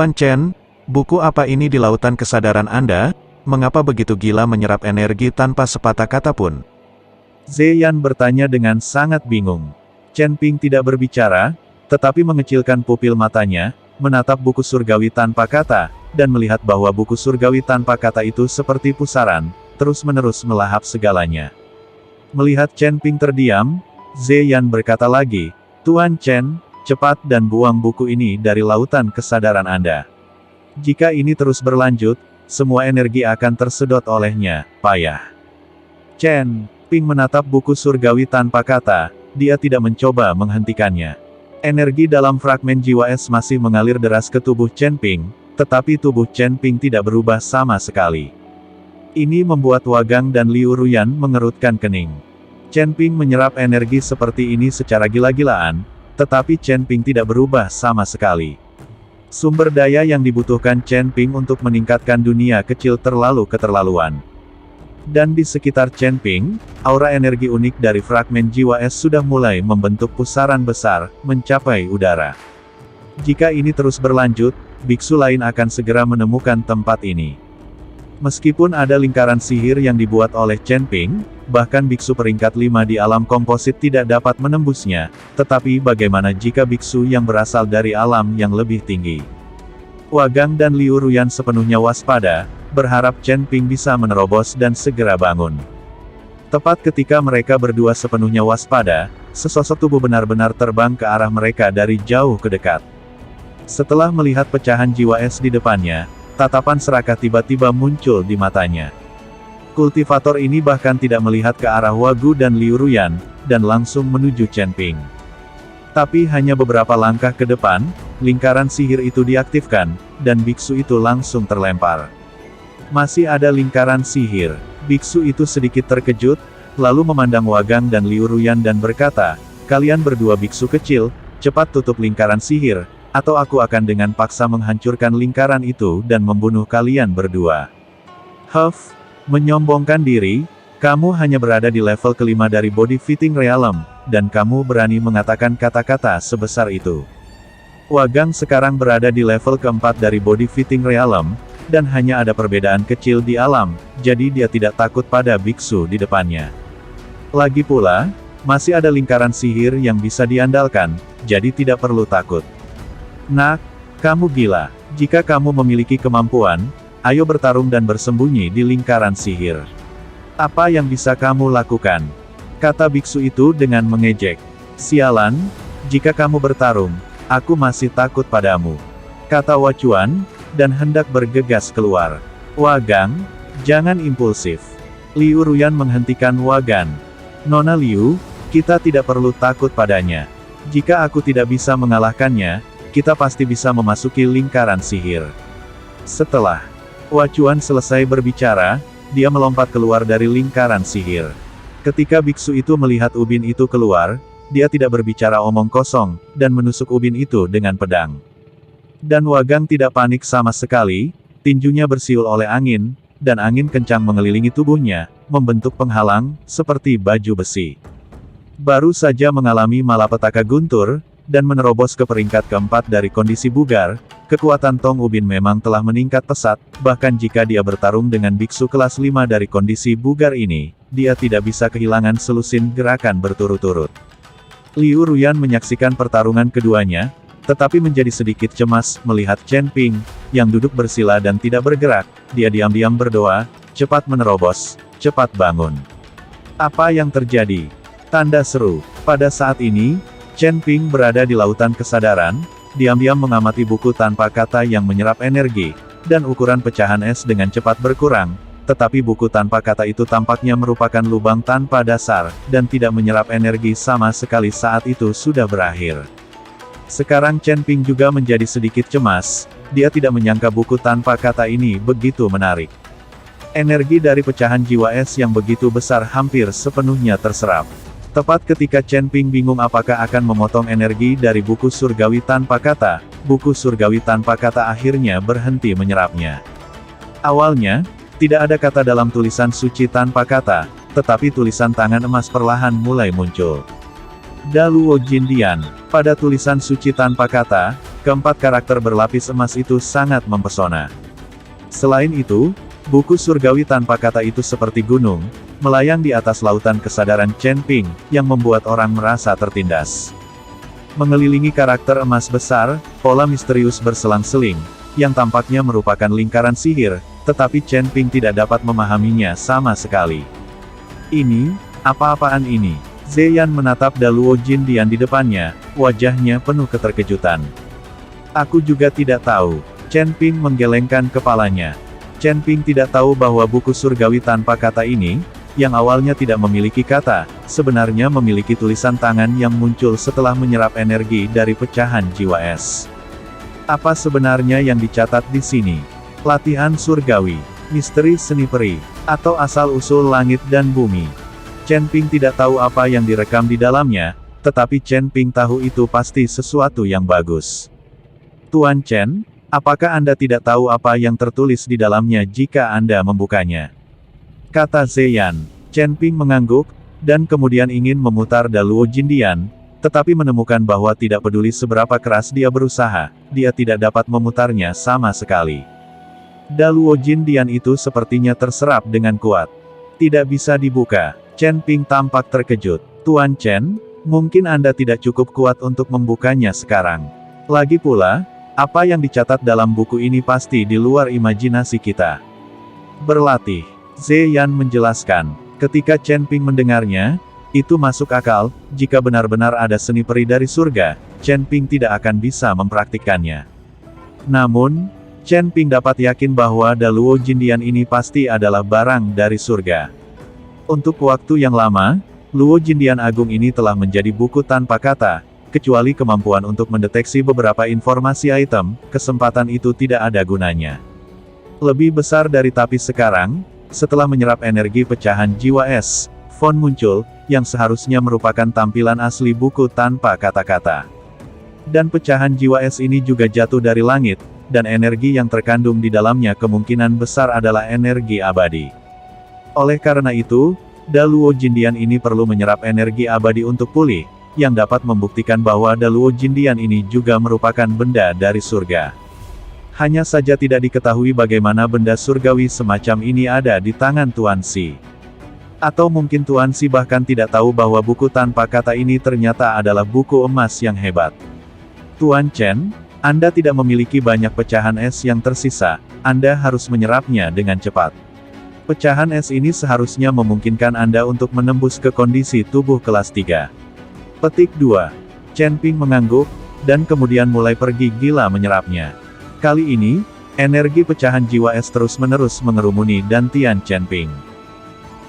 Tuan Chen, buku apa ini di lautan kesadaran Anda? Mengapa begitu gila menyerap energi tanpa sepatah kata pun? Ziyan bertanya dengan sangat bingung. Chen Ping tidak berbicara, tetapi mengecilkan pupil matanya, menatap buku surgawi tanpa kata, dan melihat bahwa buku surgawi tanpa kata itu seperti pusaran, terus-menerus melahap segalanya. Melihat Chen Ping terdiam, Ziyan berkata lagi, Tuan Chen, cepat dan buang buku ini dari lautan kesadaran Anda. Jika ini terus berlanjut, semua energi akan tersedot olehnya, payah. Chen Ping menatap buku surgawi tanpa kata, dia tidak mencoba menghentikannya. Energi dalam fragmen jiwa es masih mengalir deras ke tubuh Chen Ping, tetapi tubuh Chen Ping tidak berubah sama sekali. Ini membuat Wagang dan Liu Ruyan mengerutkan kening. Chen Ping menyerap energi seperti ini secara gila-gilaan, tetapi Chen Ping tidak berubah sama sekali. Sumber daya yang dibutuhkan Chen Ping untuk meningkatkan dunia kecil terlalu keterlaluan. Dan di sekitar Chen Ping, aura energi unik dari fragmen jiwa es sudah mulai membentuk pusaran besar, mencapai udara. Jika ini terus berlanjut, biksu lain akan segera menemukan tempat ini. Meskipun ada lingkaran sihir yang dibuat oleh Chen Ping, bahkan biksu peringkat 5 di alam komposit tidak dapat menembusnya, tetapi bagaimana jika biksu yang berasal dari alam yang lebih tinggi? Wagang dan Liu Ruyan sepenuhnya waspada, berharap Chen Ping bisa menerobos dan segera bangun. Tepat ketika mereka berdua sepenuhnya waspada, sesosok tubuh benar-benar terbang ke arah mereka dari jauh ke dekat. Setelah melihat pecahan jiwa es di depannya, tatapan serakah tiba-tiba muncul di matanya. Kultivator ini bahkan tidak melihat ke arah Wagu dan Liu Ruyan, dan langsung menuju Chen Ping. Tapi hanya beberapa langkah ke depan, lingkaran sihir itu diaktifkan, dan biksu itu langsung terlempar. Masih ada lingkaran sihir. Biksu itu sedikit terkejut, lalu memandang Wagang dan Liu Ruyan dan berkata, kalian berdua biksu kecil, cepat tutup lingkaran sihir, atau aku akan dengan paksa menghancurkan lingkaran itu dan membunuh kalian berdua. Huff, menyombongkan diri, kamu hanya berada di level kelima dari body fitting realm, dan kamu berani mengatakan kata-kata sebesar itu. Wagang sekarang berada di level keempat dari body fitting realm, dan hanya ada perbedaan kecil di alam, jadi dia tidak takut pada biksu di depannya. Lagi pula, masih ada lingkaran sihir yang bisa diandalkan, jadi tidak perlu takut. Nak, kamu gila. Jika kamu memiliki kemampuan, ayo bertarung dan bersembunyi di lingkaran sihir. Apa yang bisa kamu lakukan? Kata biksu itu dengan mengejek. Sialan, jika kamu bertarung, aku masih takut padamu. Kata Wachuan, dan hendak bergegas keluar. Wagang, jangan impulsif. Liu Ruyan menghentikan Wagan. Nona Liu, kita tidak perlu takut padanya. Jika aku tidak bisa mengalahkannya, kita pasti bisa memasuki lingkaran sihir. Setelah Wachuan selesai berbicara, dia melompat keluar dari lingkaran sihir. Ketika biksu itu melihat ubin itu keluar, dia tidak berbicara omong kosong, dan menusuk ubin itu dengan pedang. Dan Wagang tidak panik sama sekali, tinjunya bersiul oleh angin, dan angin kencang mengelilingi tubuhnya, membentuk penghalang, seperti baju besi. Baru saja mengalami malapetaka guntur, dan menerobos ke peringkat keempat dari kondisi bugar, kekuatan Tong Ubin memang telah meningkat pesat, bahkan jika dia bertarung dengan biksu kelas 5 dari kondisi bugar ini, dia tidak bisa kehilangan selusin gerakan berturut-turut. Liu Ruyan menyaksikan pertarungan keduanya, tetapi menjadi sedikit cemas melihat Chen Ping, yang duduk bersila dan tidak bergerak, dia diam-diam berdoa, cepat menerobos, cepat bangun. Apa yang terjadi? Tanda seru. Pada saat ini, Chen Ping berada di lautan kesadaran, diam-diam mengamati buku tanpa kata yang menyerap energi, dan ukuran pecahan es dengan cepat berkurang, tetapi buku tanpa kata itu tampaknya merupakan lubang tanpa dasar, dan tidak menyerap energi sama sekali saat itu sudah berakhir. Sekarang Chen Ping juga menjadi sedikit cemas, dia tidak menyangka buku tanpa kata ini begitu menarik. Energi dari pecahan jiwa es yang begitu besar hampir sepenuhnya terserap. Tepat ketika Chen Ping bingung apakah akan memotong energi dari buku surgawi tanpa kata, buku surgawi tanpa kata akhirnya berhenti menyerapnya. Awalnya, tidak ada kata dalam tulisan suci tanpa kata, tetapi tulisan tangan emas perlahan mulai muncul. Daluo Jindian. Pada tulisan suci tanpa kata, keempat karakter berlapis emas itu sangat mempesona. Selain itu, buku surgawi tanpa kata itu seperti gunung, melayang di atas lautan kesadaran Chen Ping, yang membuat orang merasa tertindas. Mengelilingi karakter emas besar, pola misterius berselang-seling, yang tampaknya merupakan lingkaran sihir, tetapi Chen Ping tidak dapat memahaminya sama sekali. Ini, apa-apaan ini? Zeyan menatap Daluo Jindian di depannya, wajahnya penuh keterkejutan. Aku juga tidak tahu. Chen Ping menggelengkan kepalanya. Chen Ping tidak tahu bahwa buku surgawi tanpa kata ini, yang awalnya tidak memiliki kata, sebenarnya memiliki tulisan tangan yang muncul setelah menyerap energi dari pecahan jiwa es. Apa sebenarnya yang dicatat di sini? Latihan surgawi, misteri seni peri, atau asal-usul langit dan bumi? Chen Ping tidak tahu apa yang direkam di dalamnya, tetapi Chen Ping tahu itu pasti sesuatu yang bagus. Tuan Chen, apakah Anda tidak tahu apa yang tertulis di dalamnya jika Anda membukanya? Kata Zeyan. Chen Ping mengangguk, dan kemudian ingin memutar Daluo Jindian, tetapi menemukan bahwa tidak peduli seberapa keras dia berusaha, dia tidak dapat memutarnya sama sekali. Daluo Jindian itu sepertinya terserap dengan kuat. Tidak bisa dibuka. Chen Ping tampak terkejut. Tuan Chen, mungkin Anda tidak cukup kuat untuk membukanya sekarang. Lagi pula, apa yang dicatat dalam buku ini pasti di luar imajinasi kita. Berlatih. Zeyan menjelaskan. Ketika Chen Ping mendengarnya, itu masuk akal, jika benar-benar ada seni peri dari surga, Chen Ping tidak akan bisa mempraktikkannya. Namun, Chen Ping dapat yakin bahwa Daluo Jindian ini pasti adalah barang dari surga. Untuk waktu yang lama, Luo Jindian Agung ini telah menjadi buku tanpa kata, kecuali kemampuan untuk mendeteksi beberapa informasi item, kesempatan itu tidak ada gunanya. Lebih besar dari tapi sekarang, setelah menyerap energi pecahan jiwa es, font muncul, yang seharusnya merupakan tampilan asli buku tanpa kata-kata. Dan pecahan jiwa es ini juga jatuh dari langit, dan energi yang terkandung di dalamnya kemungkinan besar adalah energi abadi. Oleh karena itu, Daluo Jindian ini perlu menyerap energi abadi untuk pulih, yang dapat membuktikan bahwa Daluo Jindian ini juga merupakan benda dari surga. Hanya saja tidak diketahui bagaimana benda surgawi semacam ini ada di tangan Tuan Si. Atau mungkin Tuan Si bahkan tidak tahu bahwa buku tanpa kata ini ternyata adalah buku emas yang hebat. Tuan Chen, Anda tidak memiliki banyak pecahan es yang tersisa, Anda harus menyerapnya dengan cepat. Pecahan es ini seharusnya memungkinkan Anda untuk menembus ke kondisi tubuh kelas 3. Petik 2. Chen Ping mengangguk, dan kemudian mulai pergi gila menyerapnya. Kali ini, energi pecahan jiwa es terus-menerus mengerumuni dantian Chen Ping.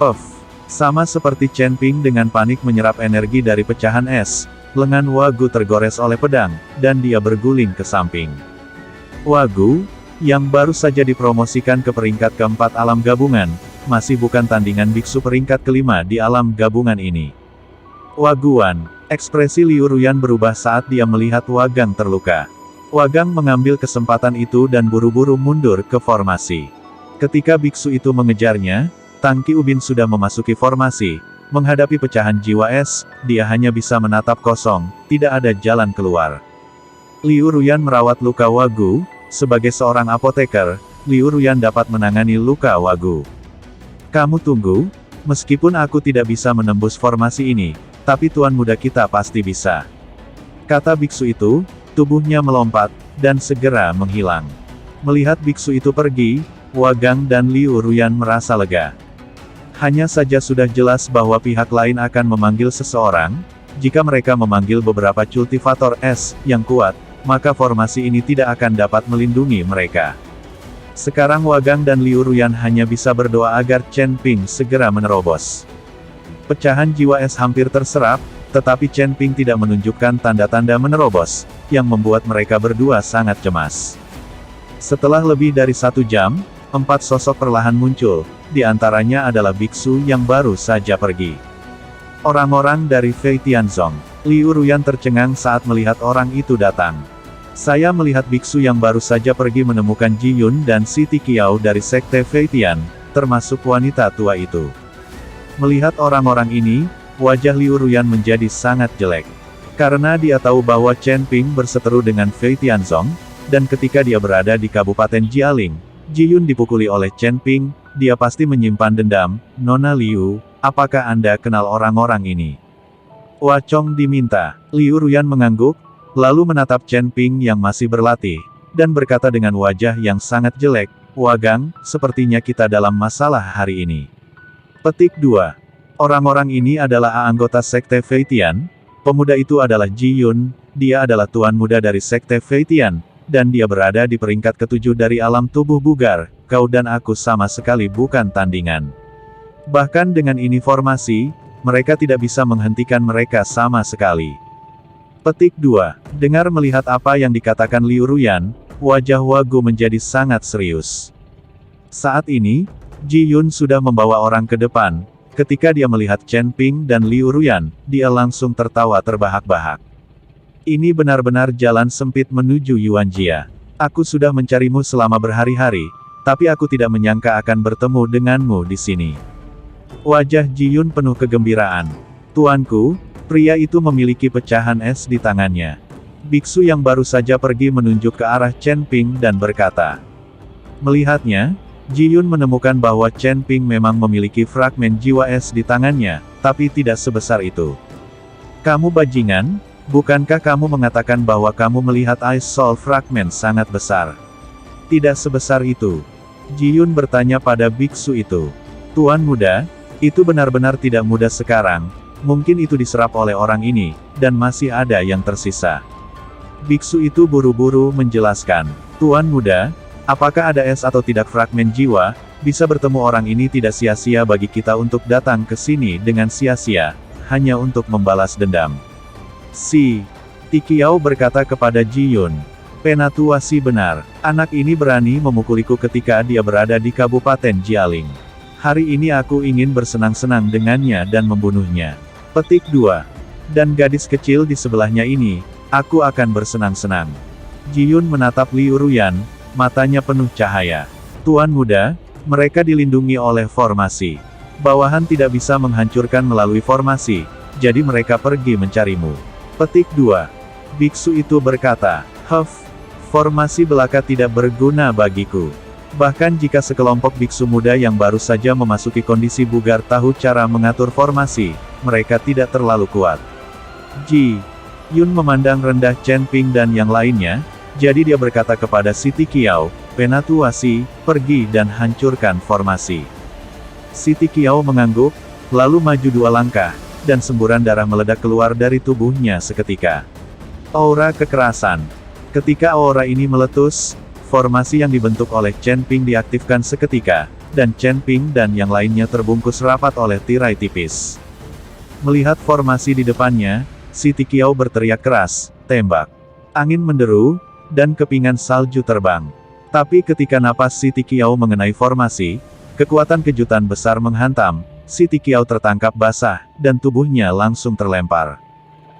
Puff. Sama seperti Chen Ping dengan panik menyerap energi dari pecahan es, lengan Wagu tergores oleh pedang, dan dia berguling ke samping. Wagu, yang baru saja dipromosikan ke peringkat keempat alam gabungan, masih bukan tandingan biksu peringkat kelima di alam gabungan ini. Waguan, ekspresi Liu Ruyan berubah saat dia melihat Wagang terluka. Wagang mengambil kesempatan itu dan buru-buru mundur ke formasi. Ketika biksu itu mengejarnya, Tang Qiubin sudah memasuki formasi, menghadapi pecahan jiwa es, dia hanya bisa menatap kosong, tidak ada jalan keluar. Liu Ruyan merawat luka Wagu. Sebagai seorang apoteker, Liu Ruyan dapat menangani luka Wagu. Kamu tunggu, meskipun aku tidak bisa menembus formasi ini, tapi tuan muda kita pasti bisa. Kata biksu itu, tubuhnya melompat, dan segera menghilang. Melihat biksu itu pergi, Wagang dan Liu Ruyan merasa lega. Hanya saja sudah jelas bahwa pihak lain akan memanggil seseorang, jika mereka memanggil beberapa cultivator es yang kuat, maka formasi ini tidak akan dapat melindungi mereka. Sekarang Wagang dan Liu Ruyan hanya bisa berdoa agar Chen Ping segera menerobos. Pecahan jiwa es hampir terserap, tetapi Chen Ping tidak menunjukkan tanda-tanda menerobos, yang membuat mereka berdua sangat cemas. Setelah lebih dari 1 jam, 4 sosok perlahan muncul, di antaranya adalah biksu yang baru saja pergi. Orang-orang dari Fei Tianzong. Liu Ruyan tercengang saat melihat orang itu datang. Saya melihat biksu yang baru saja pergi menemukan Ji Yun dan Siti Qiao dari Sekte Fei Tian, termasuk wanita tua itu. Melihat orang-orang ini, wajah Liu Ruyan menjadi sangat jelek. Karena dia tahu bahwa Chen Ping berseteru dengan Fei Tianzong, dan ketika dia berada di Kabupaten Jialing, Ji Yun dipukuli oleh Chen Ping, dia pasti menyimpan dendam. Nona Liu, apakah Anda kenal orang-orang ini? Hua Chong diminta. Liu Ruyan mengangguk, lalu menatap Chen Ping yang masih berlatih, dan berkata dengan wajah yang sangat jelek, Wagang, sepertinya kita dalam masalah hari ini. Petik 2. Orang-orang ini adalah anggota Sekte Fei Tian. Pemuda itu adalah Ji Yun, dia adalah tuan muda dari Sekte Fei Tian, dan dia berada di peringkat ke-7 dari alam tubuh bugar. Kau dan aku sama sekali bukan tandingan. Bahkan dengan ini formasi, mereka tidak bisa menghentikan mereka sama sekali. Petik 2. Dengar melihat apa yang dikatakan Liu Ruyan, wajah Hua Gu menjadi sangat serius. Saat ini, Ji Yun sudah membawa orang ke depan. Ketika dia melihat Chen Ping dan Liu Ruyan, dia langsung tertawa terbahak-bahak. Ini benar-benar jalan sempit menuju Yuanjia. Aku sudah mencarimu selama berhari-hari, tapi aku tidak menyangka akan bertemu denganmu di sini. Wajah Ji Yun penuh kegembiraan. Tuanku, pria itu memiliki pecahan es di tangannya. Biksu yang baru saja pergi menunjuk ke arah Chen Ping dan berkata. Melihatnya, Ji Yun menemukan bahwa Chen Ping memang memiliki fragmen jiwa es di tangannya, tapi tidak sebesar itu. Kamu bajingan, bukankah kamu mengatakan bahwa kamu melihat Ice Soul fragmen sangat besar? Tidak sebesar itu. Ji Yun bertanya pada biksu itu. Tuan muda, itu benar-benar tidak mudah sekarang, mungkin itu diserap oleh orang ini, dan masih ada yang tersisa. Biksu itu buru-buru menjelaskan. Tuan muda, apakah ada es atau tidak fragmen jiwa, bisa bertemu orang ini tidak sia-sia bagi kita untuk datang ke sini dengan sia-sia, hanya untuk membalas dendam. Si Tikiao berkata kepada Ji Yun. Penatuasi benar, anak ini berani memukuliku ketika dia berada di Kabupaten Jialing. Hari ini aku ingin bersenang-senang dengannya dan membunuhnya. Petik 2. Dan gadis kecil di sebelahnya ini, aku akan bersenang-senang. Ji Yun menatap Liu Ruyan, matanya penuh cahaya. Tuan muda, mereka dilindungi oleh formasi. Bawahan tidak bisa menghancurkan melalui formasi, jadi mereka pergi mencarimu. Petik 2. Biksu itu berkata, formasi belaka tidak berguna bagiku. Bahkan jika sekelompok biksu muda yang baru saja memasuki kondisi bugar tahu cara mengatur formasi, mereka tidak terlalu kuat. Ji Yun memandang rendah Chen Ping dan yang lainnya, jadi dia berkata kepada si Tikiao, Penatuasi, pergi dan hancurkan formasi. Si Tikiao mengangguk, lalu maju 2 langkah, dan semburan darah meledak keluar dari tubuhnya seketika. Aura kekerasan. Ketika aura ini meletus, formasi yang dibentuk oleh Chen Ping diaktifkan seketika, dan Chen Ping dan yang lainnya terbungkus rapat oleh tirai tipis. Melihat formasi di depannya, si Tikiao berteriak keras, tembak. Angin menderu, dan kepingan salju terbang. Tapi ketika napas si Tikiao mengenai formasi, kekuatan kejutan besar menghantam, si Tikiao tertangkap basah, dan tubuhnya langsung terlempar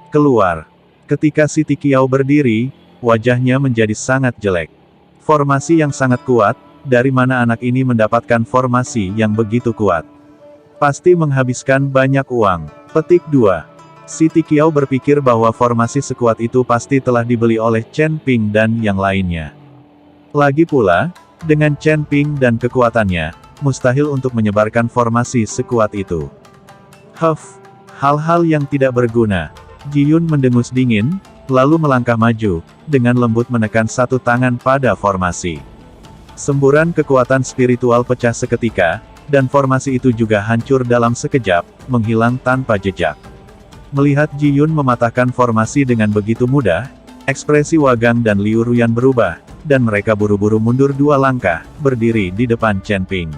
keluar. Ketika si Tikiao berdiri, wajahnya menjadi sangat jelek. Formasi yang sangat kuat, dari mana anak ini mendapatkan formasi yang begitu kuat? Pasti menghabiskan banyak uang. Petik 2. Si Tikiao berpikir bahwa formasi sekuat itu pasti telah dibeli oleh Chen Ping dan yang lainnya. Lagi pula, dengan Chen Ping dan kekuatannya, mustahil untuk menyebarkan formasi sekuat itu. Hal-hal yang tidak berguna. Ji Yun mendengus dingin, lalu melangkah maju, dengan lembut menekan satu tangan pada formasi. Semburan kekuatan spiritual pecah seketika, dan formasi itu juga hancur dalam sekejap, menghilang tanpa jejak. Melihat Ji Yun mematahkan formasi dengan begitu mudah, ekspresi Wagang dan Liu Ruyan berubah, dan mereka buru-buru mundur 2 langkah, berdiri di depan Chen Ping.